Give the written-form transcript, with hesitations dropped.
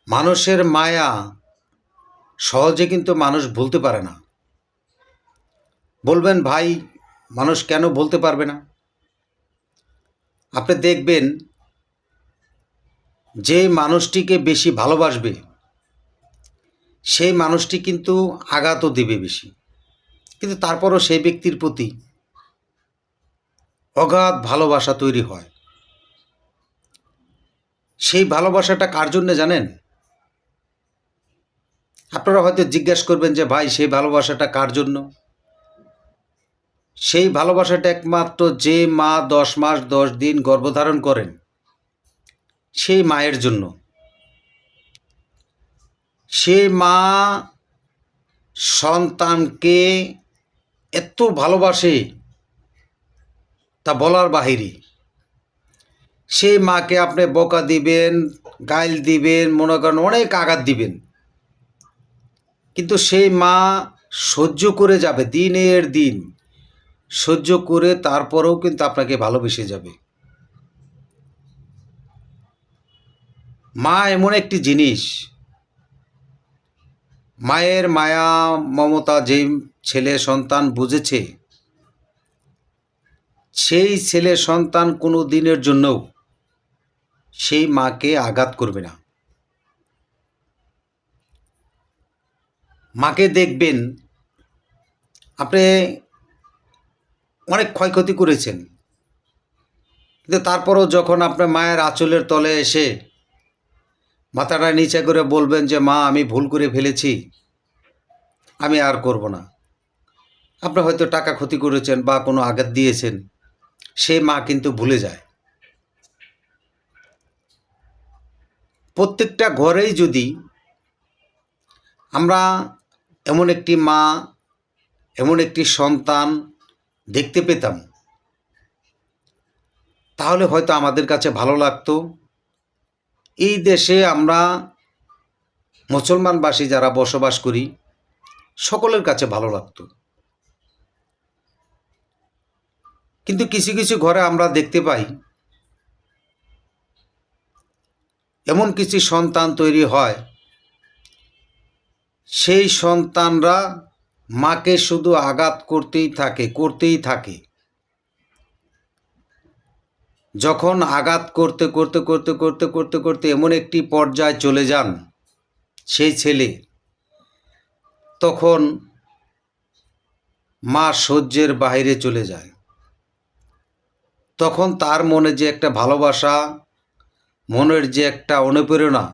মানুষের মায়া সহজে কিন্তু মানুষ ভুলতে পারে না। বলবেন ভাই, মানুষ কেন ভুলতে পারবে না? আপনি দেখবেন, যে মানুষটিকে বেশি ভালোবাসবে সেই মানুষটি কিন্তু আঘাতও দেবে বেশি, কিন্তু তারপরও সেই ব্যক্তির প্রতি অগাধ ভালোবাসা তৈরি হয়। সেই ভালোবাসাটা কার জন্য জানেন? আপনারা হয়তো জিজ্ঞাসা করবেন যে ভাই, সেই ভালোবাসাটা কার জন্য? সেই ভালোবাসাটা একমাত্র যে মা 10 মাস 10 দিন গর্ভধারণ করেন সেই মায়ের জন্য। সেই মা সন্তানকে এত ভালোবাসে তা বলার বাহিরে। সেই মাকে আপনি বকা দিবেন, গাইল দিবেন, মনে করেন অনেক আঘাত দিবেন, কিন্তু সেই মা সহ্য করে যাবে, দিনের দিন সহ্য করে তারপরেও কিন্তু আপনাকে ভালোবেসে যাবে। মা এমন একটি জিনিস, মায়ের মায়া মমতা যেই ছেলে সন্তান বুঝেছে, সেই ছেলে সন্তান কোনো দিনের জন্যও সেই মাকে আঘাত করবে না। মাকে দেখবেন আপনি অনেক ক্ষয়ক্ষতি করেছেন, কিন্তু তারপরও যখন আপনার মায়ের আঁচলের তলে এসে মাথাটা নিচে করে বলবেন যে মা, আমি ভুল করে ফেলেছি, আমি আর করব না। আপনি হয়তো টাকা ক্ষতি করেছেন বা কোনো আঘাত দিয়েছেন, সেই মা কিন্তু ভুলে যায়। প্রত্যেকটা ঘরেই যদি আমরা এমন একটি মা, এমন একটি সন্তান দেখতে পেতাম, তাহলে হয়তো আমাদের কাছে ভালো লাগতো। এই দেশে আমরা মুসলমানবাসী যারা বসবাস করি, সকলের কাছে ভালো লাগতো। কিন্তু কিছু কিছু ঘরে আমরা দেখতে পাই, এমন কিছু সন্তান তৈরি হয়, সেই সন্তানরা মাকে শুধু আঘাত করতেই থাকে। যখন আঘাত করতে করতে করতে করতে করতে করতে এমন একটি পর্যায়ে চলে যান সেই ছেলে, তখন মা সহ্যের বাইরে চলে যায়। তখন তার মনে যে একটা ভালোবাসা, মনের যে একটা অনুপ্রেরণা,